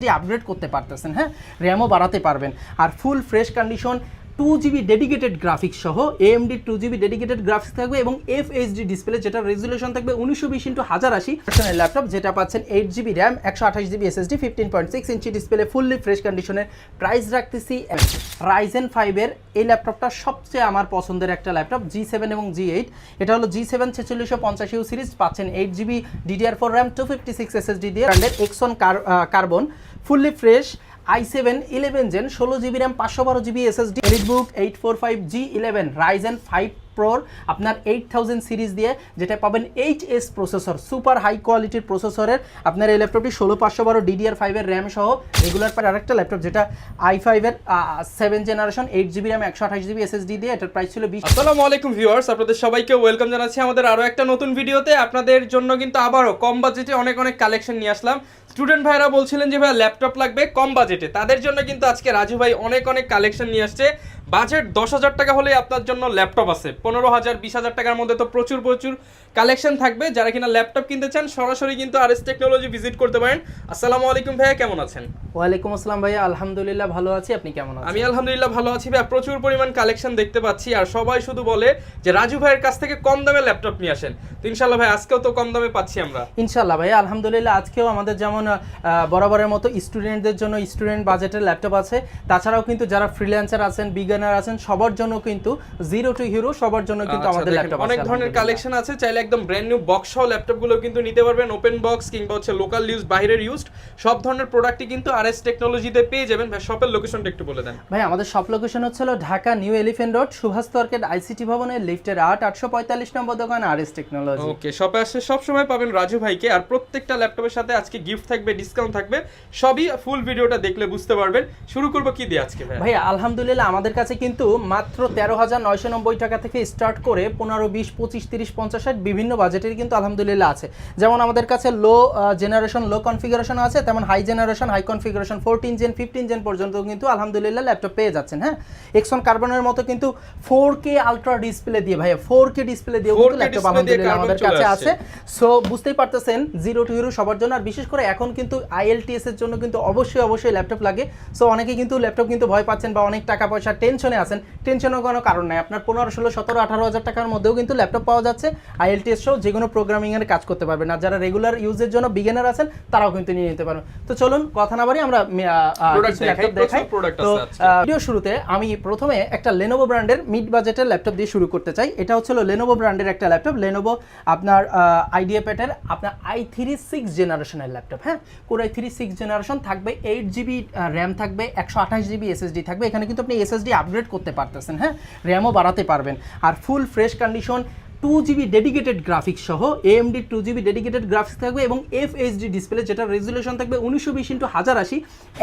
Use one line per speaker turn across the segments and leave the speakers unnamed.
Upgrade করতে পারতেছেন, হ্যাঁ, র্যামও বাড়াতে পারবেন। আর full fresh condition 2GB dedicated graphics সহ AMD 2GB ডেডিকেটেড গ্রাফিক্স থাকবে এবং FHD ডিসপ্লে যেটা রেজুলেশন থাকবে 1920x1080 ভার্সনের ল্যাপটপ যেটা পাচ্ছেন 8GB RAM 128GB SSD 15.6 inch display fully fresh কন্ডিশনের প্রাইস রাখতেছি Ryzen 5 এর এই ল্যাপটপটা সবচেয়ে আমার পছন্দের একটা ল্যাপটপ G7 এবং G8। এটা হলো G7 4650U সিরিজ, পাচ্ছেন 8GB DDR4 র্যাম 256 SSD দিয়ে ব্র্যান্ডের Exxon carbon fully fresh i7 11 gen 16GB RAM 512GB SSD EliteBook 845G11 Ryzen 5 Pro আপনার 8000 সিরিজ দিয়ে যেটা পাবেন HS প্রসেসর, সুপার হাই কোয়ালিটির প্রসেসরের আপনার এই ল্যাপটপটি 16512 DDR5 এর র্যাম সহ রেগুলার পার আরেকটা ল্যাপটপ যেটা i5 এর 7 generation 8GB RAM 128GB SSD দিয়ে, এটার প্রাইস ছিল 20।
আসসালামু আলাইকুম ভিউয়ার্স, আপনাদের সবাইকে ওয়েলকাম জানাচ্ছি আমাদের আরো একটা নতুন ভিডিওতে। আপনাদের জন্য কিন্তু আবারও কম বাজেটে অনেক কালেকশন নিয়ে আসলাম। স্টুডেন্ট ভাইরা বলছিলেন যে ভাই ল্যাপটপ লাগবে কম বাজেটে, তাদের জন্য কিন্তু আজকে রাজু ভাই অনেক কালেকশন নিয়ে আসছে। বাজেট 10,000 টাকা হলে আপনার জন্য ল্যাপটপ আছে, 15,000 20,000 টাকার মধ্যে তো প্রচুর কালেকশন থাকবে। যারা কিনা ল্যাপটপ কিনতে চান সরাসরি কিন্তু RS টেকনোলজি ভিজিট করতে পারেন। আসসালামু আলাইকুম ভাইয়া, কেমন আছেন?
ওয়ালাইকুম আসসালাম ভাইয়া, আলহামদুলিল্লাহ ভালো আছি, আপনি কেমন আছেন?
আমি আলহামদুলিল্লাহ ভালো আছি ভাইয়া। প্রচুর পরিমাণ কালেকশন দেখতে পাচ্ছি আর সবাই শুধু বলে যে রাজু ভাইয়ের কাছ থেকে কম দামে ল্যাপটপ নিয়ে আসেন। তো ইনশাআল্লাহ ভাই আজকেও তো কম দামে পাচ্ছি আমরা
ইনশাআল্লাহ ভাইয়া, আলহামদুলিল্লাহ। আজকেও আমাদের যেমন বরাবরের মতো স্টুডেন্টদের জন্য স্টুডেন্ট বাজেটের ল্যাপটপ আছে, তাছাড়াও কিন্তু যারা ফ্রিল্যান্সার আছেন, বিগিনার আছেন, সবার জন্য কিন্তু জিরো টু হিরো সবার জন্য কিন্তু আমাদের ল্যাপটপ আছে।
অনেক ধরনের কালেকশন আছে, চাইলে একদম ব্র্যান্ড নিউ বক্স সহ ল্যাপটপগুলো কিন্তু নিতে পারবেন। ওপেন বক্স কিংবা হচ্ছে লোকাল ইউজ, বাইরের ইউজড সব ধরনের প্রোডাক্টই কিন্তু RS টেকনোলজিতে পেয়ে যাবেন। ভাই শপের লোকেশনটা একটু বলে দেন।
ভাই আমাদের শপ লোকেশন হচ্ছিল Dhaka New Elephant Road, Subhash তর্কেট ICT ভবনের লিফটের 845 নম্বর দোকান RS টেকনোলজি।
ওকে, শপে আসলে সব সময় পাবেন রাজু ভাইকে। আর প্রত্যেকটা ল্যাপটপের সাথে আজকে গিফট থাকবে, ডিসকাউন্ট থাকবে, সবই ফুল ভিডিওটা দেখলে বুঝতে পারবেন। শুরু করব কি দিয়ে আজকে ভাই?
ভাই আলহামদুলিল্লাহ আমাদের কাছে কিন্তু মাত্র 13,990 টাকা থেকে স্টার্ট করে 15, 20, 25, 30, 50, 60 বিভিন্ন বাজেটের কিন্তু আলহামদুলিল্লাহ আছে। যেমন আমাদের কাছে লো জেনারেশন লো কনফিগারেশন আছে, তেমন high generation high configuration 14 gen 15 gen পর্যন্ত কিন্তু আলহামদুলিল্লাহ ল্যাপটপ পেয়ে যাচ্ছেন। হ্যাঁ, এক্সন কার্বনের মতো কিন্তু 4K আলট্রা ডিসপ্লে দিয়ে, ভাই 4K ডিসপ্লে দিয়ে কিন্তু ল্যাপটপ আলহামদুলিল্লাহ আমাদের কাছে আছে। সো বুঝতেই পারতেছেন জিরো টু হিরো সবার জন্য। আর বিশেষ করে এখন কিন্তু IELTS এর জন্য কিন্তু অবশ্যই ল্যাপটপ লাগে। সো অনেকে কিন্তু ল্যাপটপ কিন্তু ভয় পাচ্ছেন বা অনেক টাকা পয়সা টেনশনে আছেন, টেনশনের কোনো কারণ নাই। আপনার 15, 16, 17, 18,000 টাকার মধ্যেও কিন্তু ল্যাপটপ পাওয়া যাচ্ছে। IELTS সহ যে কোনো প্রোগ্রামিং এর কাজ করতে পারবেন। আর যারা রেগুলার ইউজের জন্য বিগিনার আছেন তারাও কিন্তু নিয়ে নিতে পারবেন। তো চলুন কথা না বাড়ি আমরা ল্যাপটপ দেখাই। তো ভিডিও শুরুতে আমি প্রথমে একটা Lenovo ব্র্যান্ডের মিড বাজেটের ল্যাপটপ দিয়ে শুরু করতে চাই। এটা হচ্ছে Lenovo ব্র্যান্ডের একটা ল্যাপটপ, Lenovo আপনার IdeaPad এর আপনার i3 6 জেনারেশনের ল্যাপটপ। হ্যাঁ, Core i3 6 জেনারেশন থাকবে, 8GB র্যাম থাকবে, 128GB SSD থাকবে। এখানে কিন্তু আপনি SSD আপগ্রেড করতে পারতেছেন, হ্যাঁ, র্যামও বাড়াতে পারবেন। আর full fresh condition 2GB dedicated graphics সহ AMD 2GB ডেডিকেটেড গ্রাফিক্স থাকবে এবং FHD ডিসপ্লে যেটা রেজুলেশন থাকবে 1920x1080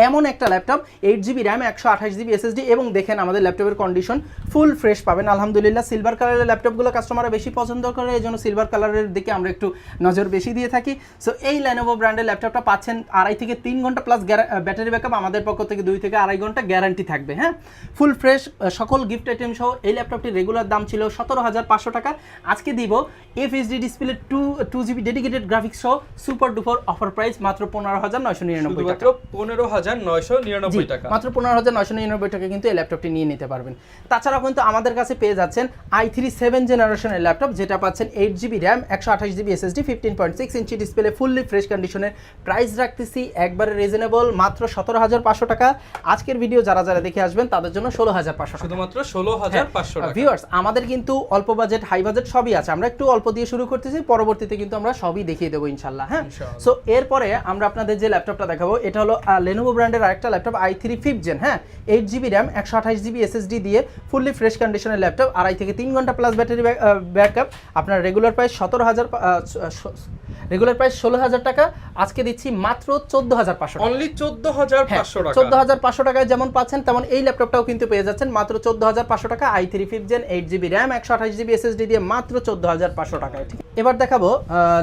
এমন একটা laptop, 8GB RAM 128GB SSD। এবং দেখেন আমাদের ল্যাপটপের কন্ডিশন ফুল ফ্রেশ পাবেন আলহামদুলিল্লাহ। সিলভার কালারের ল্যাপটপগুলো কাস্টমাররা বেশি পছন্দ করে, এই জন্য সিলভার কালারের দিকে আমরা একটু নজর বেশি দিয়ে থাকি। সো এই Lenovo ব্র্যান্ডের ল্যাপটপটা পাচ্ছেন 2.5 থেকে 3 ঘন্টা প্লাস ব্যাটারি ব্যাকআপ, আমাদের পক্ষ থেকে 2 থেকে 2.5 ঘন্টা গ্যারান্টি থাকবে। হ্যাঁ, ফুল ফ্রেশ সকল গিফট আইটেম সহ এই ল্যাপটপটির রেগুলার দাম ছিল 17,500 টাকা। আজকে দিব FHD display 2GB dedicated graphics সহ সুপার ডুপার অফার প্রাইস মাত্র 15,999 টাকা।
15,999 টাকা,
মাত্র 15,999 টাকা কিন্তু এই ল্যাপটপটি নিয়ে নিতে পারবেন। তাছাড়াও কিন্তু আমাদের কাছে পেয়ে যাচ্ছেন i3 7 জেনারেশনের ল্যাপটপ যেটা পাচ্ছেন 8GB RAM 128GB SSD 15.6 inch display fully fresh কন্ডিশনের প্রাইস রাখতেছি একবারে রিজনেবল মাত্র 17,500 টাকা। আজকের ভিডিও যারা দেখে আসবেন তাদের জন্য 16,500 টাকা,
শুধুমাত্র 16,500 টাকা।
ভিউয়ার্স আমাদের কিন্তু অল্প বাজেট হাই বাজেট সবই আছে, আমরা একটু অল্প দিয়ে শুরু করতেছি, পরবর্তীতে কিন্তু আমরা সবই দেখিয়ে দেবো ইনশাআল্লাহ। হ্যাঁ, সো এরপরে আমরা আপনাদের যে ল্যাপটপটা দেখাবো এটা হলো Lenovo ব্র্যান্ডের আরেকটা ল্যাপটপ i3 5th জেন। হ্যাঁ, 8GB র্যাম 128GB SSD দিয়ে ফুললি ফ্রেশ কন্ডিশনের ল্যাপটপ, 2.5 থেকে 3 ঘন্টা প্লাস ব্যাটারি ব্যাকআপ। আপনার রেগুলার প্রাইস 16,000 টাকা, আজকে দিচ্ছি মাত্র 14,500 টাকা।
অনলি 14,500 টাকা।
14,500 টাকায় যেমন পাচ্ছেন তেমন এই ল্যাপটপটাও কিন্তু পেয়ে যাচ্ছেন মাত্র 14,500 টাকা। i3 5th gen 8GB RAM 128GB SSD দিয়ে মাত্র 14,500 টাকায়। ঠিক, এবার দেখাবো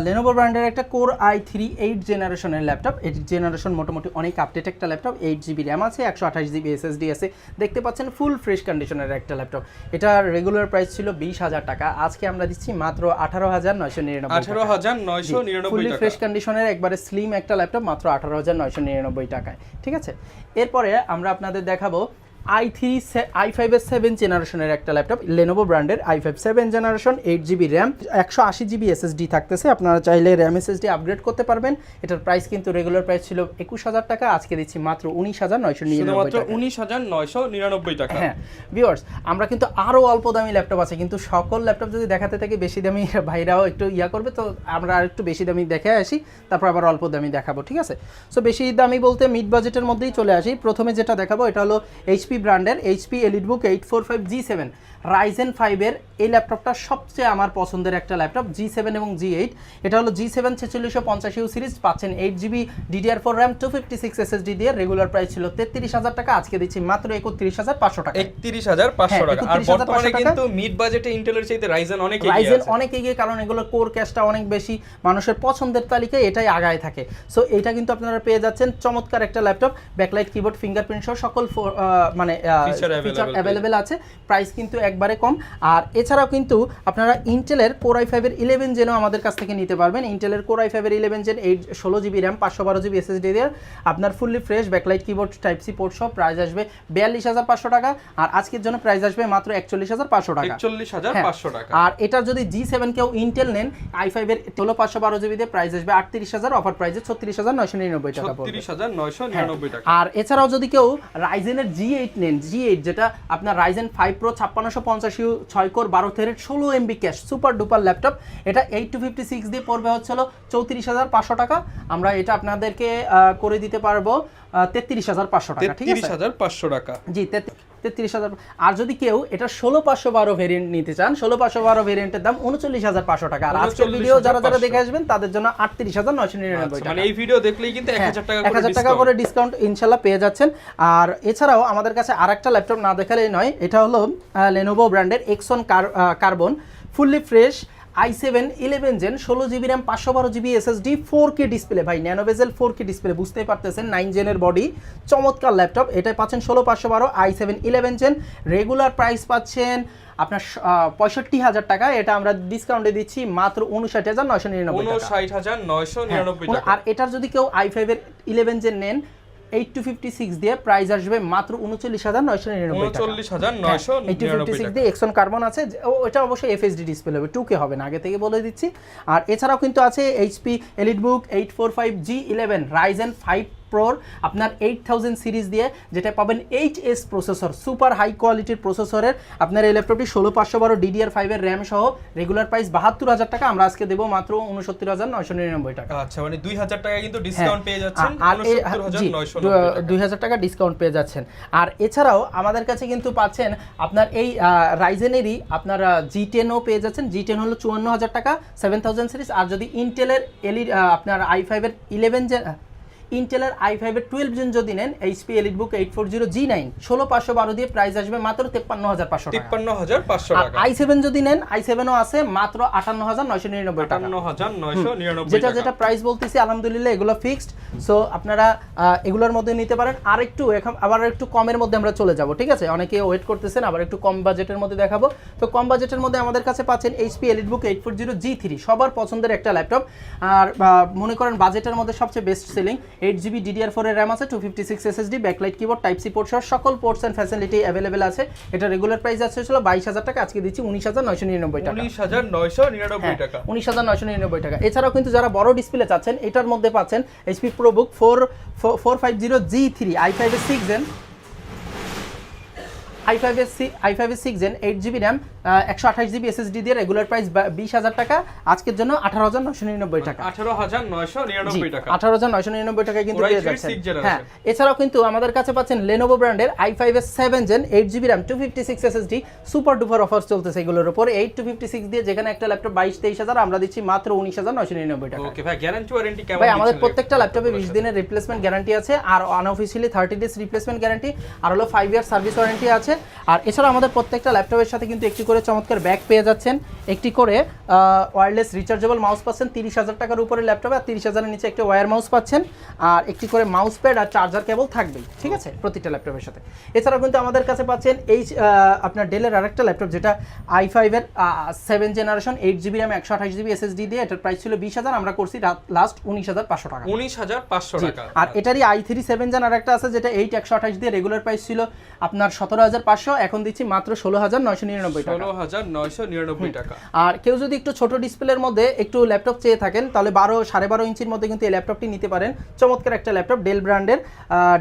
Lenovo ব্র্যান্ডের একটা Core i3 8 জেনারেশনের ল্যাপটপ। 8 জেনারেশন মোটামুটি অনেক আপডেট একটা ল্যাপটপ, 8GB র্যাম আছে, 128GB SSD আছে, দেখতে পাচ্ছেন ফুল ফ্রেশ কন্ডিশনের একটা ল্যাপটপ। এটার রেগুলার প্রাইস ছিল 20,000 টাকা, আজকে আমরা দিচ্ছি মাত্র 18,999
18,999 999 টাকা।
ফ্রেশ কন্ডিশনের একবারে স্লিম একটা ল্যাপটপ মাত্র 18,999 টাকায়। ঠিক আছে, এরপরে আমরা আপনাদের দেখাবো i5 7 জেনারেশনের একটা ল্যাপটপ, Lenovo ব্র্যান্ডের i5 7 generation, 8GB RAM, 128GB SSD থাকতেছে। আপনারা চাইলে র্যাম SSD আপগ্রেড করতে পারবেন। এটার প্রাইস কিন্তু রেগুলার প্রাইস ছিল 21,000 টাকা, আজকে দিচ্ছি মাত্র 19,999
মাত্র
টাকা।
19,999 টাকা।
হ্যাঁ ভিউয়ার্স, আমরা কিন্তু আরো অল্প দামি ল্যাপটপ আছে, কিন্তু সকল ল্যাপটপ যদি দেখাতে থাকি বেশি দামি ভাইরাও একটু করবে, তো আমরা আর একটু বেশি দামি দেখে আসি, তারপর আবার অল্প দামি দেখাবো। ঠিক আছে, সো বেশি দামি বলতে মিড বাজেটের মধ্যেই চলে আসি। প্রথমে যেটা দেখাবো এটা হলো HP ব্র্যান্ডের HP EliteBook 845 G7 Ryzen 5 এর এই ল্যাপটপটা সবচেয়ে আমার পছন্দের একটা ল্যাপটপ, G7 এবং G8। এটা হলো G7 4650U সিরিজ, পাচ্ছেন 8GB DDR4 RAM 256 SSD দিয়ে। রেগুলার প্রাইস ছিল 33,000 টাকা, আজকে দিচ্ছি মাত্র 31,500 টাকা।
31,500 টাকা। আর বর্তমানে কিন্তু মিড বাজেটে ইন্টেলের চাইতে রাইজেন অনেক এগিয়ে আছে।
অনেক এগিয়ে, কারণ এগুলোর কোর ক্যাশটা অনেক বেশি, মানুষের পছন্দের তালিকায় এটাই আগায় থাকে। সো এটা কিন্তু আপনারা পেয়ে যাচ্ছেন চমৎকার একটা ল্যাপটপ, ব্যাকলাইট কিবোর্ড, ফিঙ্গারপ্রিন্ট সহ সকল মানে ফিচার অ্যাভেলেবেল আছে। প্রাইস কিন্তু একবারে কম। আর এছাড়াও কিন্তু আপনারা ইন্টেলের Core i5 এর 11 জেনও আমাদের কাছ থেকে নিতে পারবেন। ইন্টেলের Core i5 এর 11 gen 16GB RAM 512GB SSD দিয়ে আপনার fully fresh backlight keyboard, type C port সহ প্রাইস আসবে 42,500 টাকা। আর আজকের জন্য প্রাইস আসবে মাত্র 41,500 টাকা।
41,500 টাকা।
আর এটা যদি G7 কেউ ইন্টেল নেন i5 এর 512GB দিয়ে প্রাইস আসবে 38,000, অফার প্রাইসে 36,999 টাকা পড়বে।
36,999 টাকা।
আর এছাড়াও যদি কেউ রাইজেনের G8 নেন, G8 যেটা আপনার Ryzen 5 Pro 5650U 6 core 12 thread 16MB cash super duper laptop, এটা 8256 দিয়ে পড়বে হচ্ছে 34,500 টাকা। আমরা এটা আপনাদেরকে করে দিতে পারবো 33,500 টাকা। ঠিক আছে,
33,500 টাকা।
জি 33,000। আর যদি কেউ এটা 16512 ভেরিয়েন্ট নিতে চান, 16512 ভেরিয়েন্টের দাম 39,500 টাকা। আর আজকের ভিডিও যারা যারা দেখে আসবেন তাদের জন্য 38,999 টাকা।
মানে এই ভিডিও দেখলেই কিন্তু 1,000 টাকা করে
1,000 টাকা করে ডিসকাউন্ট ইনশাআল্লাহ পেয়ে যাচ্ছেন। আর এছাড়াও আমাদের কাছে আরেকটা ল্যাপটপ না দেখালেই নয়, এটা হলো Lenovo ব্র্যান্ডের Exon carbon fully fresh i7 11 gen 16GB RAM 512GB SSD 4K display, ভাই ন্যানো বেজেল 4K ডিসপ্লে, বুঝতেই পারতেছেন 9 জেনের বডি, চমৎকার ল্যাপটপ। এটা পাচ্ছেন 16512 i7 11 জেন, রেগুলার প্রাইস পাচ্ছেন আপনার 65,000 টাকা। এটা আমরা ডিসকাউন্টে দিচ্ছি মাত্র 59,999 টাকা।
59,999 টাকা।
আর এটার যদি কেউ i5 এর 11 জেন নেন 8256 দিয়ে প্রাইস আসবে মাত্র 39,999 টাকা।
39,999
দিয়ে এক্সন কার্বন আছে, ওটা অবশ্যই FHD ডিসপ্লে হবে, 2K হবে না, আগে থেকে বলে দিচ্ছি। আর এছাড়াও কিন্তু আছে HP EliteBook 845 G11 Ryzen 5 Pro আপনার 8000 সিরিজ দিয়ে, যেটা পাবেন HS প্রসেসর, সুপার হাই কোয়ালিটির প্রসেসরের আপনার এই ল্যাপটপটি 16512 DDR5 এর র্যাম সহ। রেগুলার প্রাইস 72,000 টাকা, আমরা আজকে দেবো মাত্র 69,999 টাকা।
আচ্ছা, মানে 2,000 টাকা কিন্তু ডিসকাউন্ট পেয়ে যাচ্ছেন।
আর
69,999
টাকা ডিসকাউন্ট পেয়ে যাচ্ছেন। আর এছাড়াও আমাদের কাছে কিন্তু পাচ্ছেন আপনার এই রাইজেনেরই আপনার G10ও পেয়ে যাচ্ছেন। G10 হলো 54,000 টাকা 7000 সিরিজ। আর যদি ইন্টেলের আপনার i5 এর 11 জেন, ইন্টেলের i5 এর 12 জেন যদি নেন HP EliteBook 840 G9 16512 দিয়ে প্রাইস আসবে মাত্র 53,500 টাকা।
53,500 টাকা।
i7 যদি নেন i7ও আছে মাত্র 58,999 টাকা।
58,999
যেটা যেটা প্রাইস বলতেছি আলহামদুলিল্লাহ এগুলো ফিক্সড। সো আপনারা এগুলোর মধ্যে নিতে পারেন। আর একটু আবার একটু কমের মধ্যে আমরা চলে যাব, ঠিক আছে? অনেকে ওয়েট করতেছেন, আবার একটু কম বাজেটের মধ্যে দেখাবো। তো কম বাজেটের মধ্যে আমাদের কাছে পাচ্ছেন HP EliteBook 840 G3, সবার পছন্দের একটা ল্যাপটপ। আর মনে করেন বাজেটের মধ্যে সবচেয়ে বেস্ট সেলিং, 8GB DDR4 এর RAM আছে, 256 SSD, backlight keyboard, type C port সহ সকল পোর্টস এন্ড ফ্যাসিলিটি अवेलेबल আছে। এটা রেগুলার প্রাইস আছে ছিল 22,000 টাকা, আজকে দিচ্ছি 19,999 টাকা।
19,999 টাকা।
19,999 টাকা। এছাড়াও কিন্তু যারা বড় ডিসপ্লে চাচ্ছেন এটার মধ্যে পাচ্ছেন HP ProBook 450 G3 i5 এর 6 জেন, i5 এর 6 gen 8GB RAM 128GB SSD দিয়ে রেগুলার প্রাইস 20,000 টাকা, আজকের জন্য 18,999 টাকা।
18,999 টাকা।
18,999 টাকায় কিন্তু পেয়ে যাচ্ছেন। হ্যাঁ, এছাড়াও কিন্তু আমাদের কাছে পাচ্ছেন Lenovo ব্র্যান্ডের i5 এর 7 gen 8GB RAM 256 SSD, super duper offer চলতেছে এগুলোর উপর। 8256 দিয়ে যেখানে একটা ল্যাপটপ 22-23,000 আমরা দিচ্ছি মাত্র 19,999 টাকা।
ওকে ভাই, গ্যারান্টি ওয়ারেন্টি কেমন?
ভাই আমাদের প্রত্যেকটা ল্যাপটপে 20 দিনের রিপ্লেসমেন্ট গ্যারান্টি আছে, আর আনঅফিশিয়ালি 30 ডেজ রিপ্লেসমেন্ট গ্যারান্টি, আর হলো 5 ইয়ার সার্ভিস ওয়ারেন্টি আছে। আর এছাড়া আমাদের প্রত্যেকটা ল্যাপটপের সাথে কিন্তু একটি করে চমৎকার ব্যাগ পেয়ে যাচ্ছেন, একটি করে ওয়্যারলেস রিচার্জেবল মাউস পাচ্ছেন 30,000 টাকার উপরে ল্যাপটপে, আর 30,000-এর নিচে একটি ওয়্যার মাউস পাচ্ছেন, আর একটি করে মাউস প্যাড আর চার্জার কেবল থাকবেই, ঠিক আছে, প্রতিটা ল্যাপটপের সাথে। এছাড়াও কিন্তু আমাদের কাছে পাচ্ছেন এই আপনার ডেলের আরেকটা ল্যাপটপ, যেটা i5-এর 7 generation 8GB RAM 128GB SSD দিয়ে, এটার প্রাইস ছিল 20,000, আমরা করছি লাস্ট 19,500 টাকা।
19,500 টাকা।
আর এটারই i3 7 জেন আর একটা আছে, যেটা 8 128 দিয়ে রেগুলার প্রাইস ছিল আপনার 17,500, এখন দিচ্ছি মাত্র 16,999 টাকা।
16,999 টাকা।
আর কেউ যদি একটু ছোট ডিসপ্লের মধ্যে একটু ল্যাপটপ চেয়ে থাকেন, তাহলে 12.5 ইঞ্চির মধ্যে কিন্তু এই ল্যাপটপটি নিতে পারেন। চমৎকার একটা ল্যাপটপ, ডেল ব্র্যান্ডের,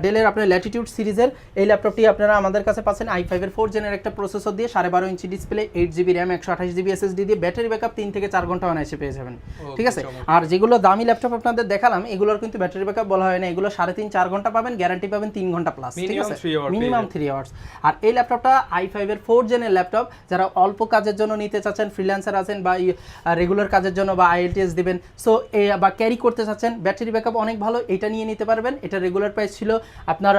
ডেলের আপনার ল্যাটিটিউড সিরিজের এই ল্যাপটপটি আপনারা আমাদের কাছে পাচ্ছেন i5-এর 4 জেনের একটা প্রসেসর দিয়ে, 12.5 inch display, 8GB RAM 128GB SSD দিয়ে, ব্যাটারি ব্যাকআপ 3 থেকে 4 ঘন্টা অনায়াসে পেয়ে যাবেন, ঠিক আছে। আর যেগুলো দামি ল্যাপটপ আপনাদের দেখালাম, এগুলোর কিন্তু ব্যাটারি ব্যাকআপ বলা হয় না, এগুলো 3.5-4 ঘন্টা পাবেন, গ্যারান্টি পাবেন 3 ঘন্টা প্লাস, ঠিক আছে, মিনিমাম 3 আওয়ার্স। আর এই ল্যাপটপটা i5-এর 4 জেনের ল্যাপটপ, যারা অল্প কাজের জন্য নিতে চাচ্ছেন, ফ্রিল্যান্সার আছেন বা রেগুলার কাজের জন্য বা IELTS দিবেন, সো বা ক্যারি করতে চাচ্ছেন, ব্যাটারি ব্যাকআপ অনেক ভালো, এটা নিয়ে নিতে পারবেন। এটা রেগুলার প্রাইস ছিল আপনার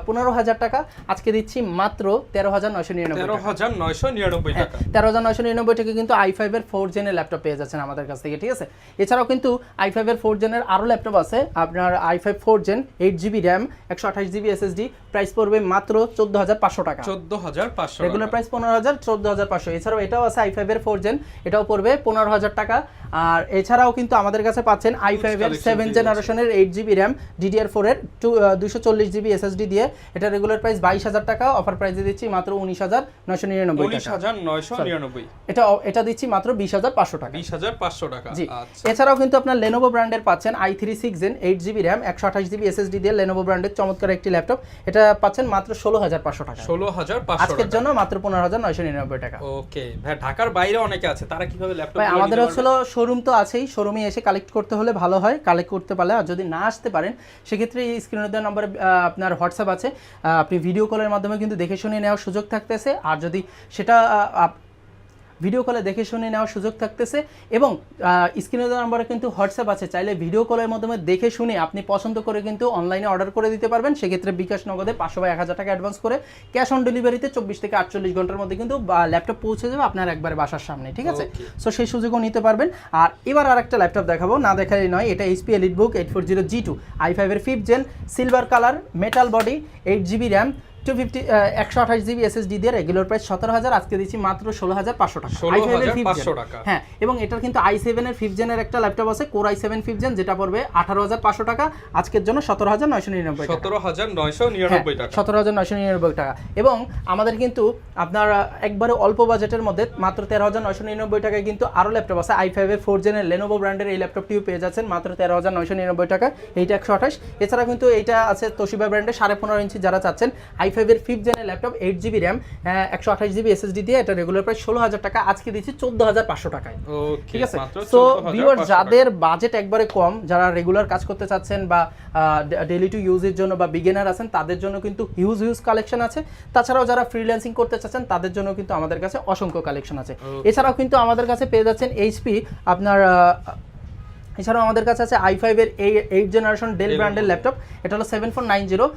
15,000 টাকা, আজকে দিচ্ছি মাত্র 13,999 টাকা।
13,999 টাকা।
13,999 টাকা কিন্তু i5-এর 4 জেনের ল্যাপটপ পেয়ে যাচ্ছেন আমাদের কাছ থেকে, ঠিক আছে। এছাড়াও কিন্তু i5-এর 4 জেনের আরও ল্যাপটপ আছে, আপনার i5 4 gen 8GB RAM 128GB SSD, price পড়বে মাত্র 14,500 টাকা।
14,500,
রেগুলার প্রাইস 15,000, 14,500। এছাড়াও এটাও আছে i5-এর 4 জেন, এটাও পড়বে 15,000 টাকা। আর এছাড়াও কিন্তু আমাদের কাছে পাচ্ছেন i5-এর 7 জেনারেশনের 8GB RAM DDR4-এর 240GB SSD দিয়ে, এটা রেগুলার প্রাইস 22,000 টাকা, অফার প্রাইসে দিচ্ছি মাত্র 19,999 টাকা।
19,999।
এটা দিচ্ছি মাত্র 20,500 টাকা।
20,500 টাকা।
জি।
আচ্ছা।
এছাড়াও কিন্তু আপনার Lenovo ব্র্যান্ডের পাচ্ছেন i3 6 gen 8GB RAM 128GB SSD দিয়ে, Lenovo ব্র্যান্ডের চমৎকার একটি ল্যাপটপ, এটা পাচ্ছেন মাত্র 16,500 টাকা।
16,500
আজকের জন্য মাত্র 15,999 টাকা।
ওকে ভাই, ঢাকার বাইরে অনেকে আছে, তারা কিভাবে ল্যাপটপ?
ভাই আমাদের হচ্ছিল শোরুম তো আছেই, শোরুমে এসে কালেক্ট করতে হলে ভালো হয়, কালেক্ট করতে পারলে। আর যদি না আসতে পারেন, সেক্ষেত্রে এই স্ক্রিনে দেওয়া নম্বরে আপনার হোয়াটসঅ্যাপ আছে, আপনি ভিডিও কলের মাধ্যমে কিন্তু দেখে শুনে নেওয়ার সুযোগ থাকতেছে। আর যদি সেটা ভিডিও কলে দেখে শুনে নেওয়ার সুযোগ থাকতেছে, এবং স্ক্রিনে দেওয়া নম্বরে কিন্তু হোয়াটসঅ্যাপ আছে, চাইলে ভিডিও কলের মাধ্যমে দেখে শুনে আপনি পছন্দ করে কিন্তু অনলাইনে অর্ডার করে দিতে পারবেন। সেক্ষেত্রে বিকাশ নগদে 500 বা 1,000 টাকা অ্যাডভান্স করে, ক্যাশ অন ডেলিভারিতে 24 থেকে 48 ঘন্টার মধ্যে কিন্তু ল্যাপটপ পৌঁছে যাবে আপনার একবারে বাসার সামনে, ঠিক আছে। সো সেই সুযোগও নিতে পারবেন। আর এবার আরেকটা ল্যাপটপ দেখাবো, না দেখালেই নয়, এটা HP EliteBook 840G2 i5-এর 5th gen, silver colour, metal body, 8GB RAM 128GB SSD দিয়ে, রেগুলার প্রাইস 17,000, আজকে দিচ্ছি মাত্র 16,500 টাকা।
16,500 টাকা।
হ্যাঁ, এবং এটার কিন্তু i7-এর 5th জেনের একটা ল্যাপটপ আছে, Core i7 5th জেন, যেটা পড়বে 18,500 টাকা, আজকের জন্য 17,999 টাকা।
17,999 টাকা।
17,999 টাকা। এবং আমাদের কিন্তু আপনার একবারে অল্প বাজেটের মধ্যে মাত্র 13,999 টাকায় কিন্তু আরও ল্যাপটপ আছে, i5-এর 4 জেনের Lenovo ব্র্যান্ডের এই ল্যাপটপটিও পেয়ে যাচ্ছেন মাত্র 13,999 টাকা, এইটা 128। এছাড়া কিন্তু এইটা আছে Toshiba ব্র্যান্ডের 15.5 ইঞ্চি, যারা চাচ্ছেন i5-এর 5th জেনের laptop 8GB RAM 128GB SSD দিয়ে, এটা রেগুলার প্রাইস 16,000 টাকা, আজকে দিচ্ছি 14,500 টাকায়, ঠিক আছে। সো ভিউয়ার, যাদের বাজেট একবারে কম, যারা রেগুলার কাজ করতে চাচ্ছেন বা ডেইলি টু ইউজের জন্য বা বিগিনার আছেন, তাদের জন্য কিন্তু হিউজ কালেকশন আছে। তাছাড়াও যারা ফ্রিল্যান্সিং করতে চাচ্ছেন, তাদের জন্য কিন্তু আমাদের কাছে অসংখ্য কালেকশন আছে। এছাড়াও কিন্তু আমাদের কাছে পেয়ে যাচ্ছেন HP আপনার এছাড়াও আমাদের কাছে আছে i5-এর 8 জেনারেশন ডেল ব্র্যান্ডের ল্যাপটপ, এটা হলো 7490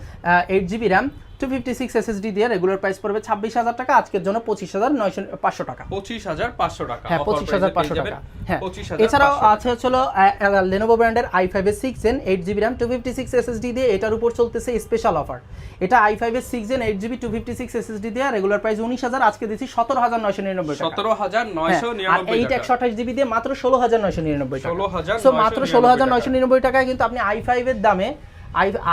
8GB RAM 256 SSD দিয়ে, রেগুলার প্রাইস পড়বে 26,000 টাকা, আজকের জন্য 25,500 টাকা।
25,500 টাকা।
হ্যাঁ, 25,500 টাকা। হ্যাঁ, এছাড়াও আছে হলো Lenovo ব্র্যান্ডের i5-এর 6 জেন 8GB RAM 256 SSD দিয়ে, এটার উপর চলতেছে স্পেশাল অফার। এটা i5-এর 6 জেন 8GB 256 SSD দিয়ে, রেগুলার প্রাইস 19,000, আজকে দিচ্ছি 17,999 টাকা।
17,999
আর 8 128GB দিয়ে মাত্র 16,999 টাকা।
16,999
সো মাত্র 16,999 টাকায় কিন্তু আপনি i5-এর দামে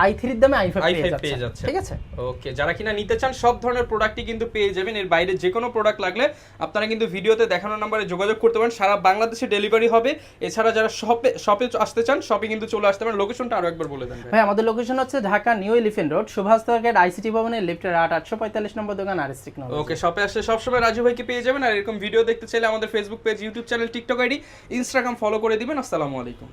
i3-এর দামে i5 পেয়ে যাচ্ছেন, ঠিক আছে।
ওকে, যারা কিনা নিতে চান সব ধরনের প্রোডাক্টই কিন্তু পেয়ে যাবেন। এর বাইরে যে কোনো প্রোডাক্ট লাগলে আপনারা কিন্তু ভিডিওতে দেখানো নম্বরে যোগাযোগ করতে পারেন, সারা বাংলাদেশে ডেলিভারি হবে। এছাড়া যারা শপে আসতে চান, শপে কিন্তু চলে আসতে পারেন। লোকেশনটা আরো একবার বলে দেন
ভাই। আমাদের লোকেশন হচ্ছে Dhaka New Elephant Road, Subhash gate, ICT ভবনের লিফটের 845 নম্বর দোকান, আরএস টেকনোলজি।
ওকে, শপে আসলে সবসময় রাজু ভাইকে পেয়ে যাবেন। আর এরকম ভিডিও দেখতে চাইলে আমাদের Facebook page, YouTube channel, TikTok ID, Instagram follow করে দিবেন। আসসালামু আলাইকুম।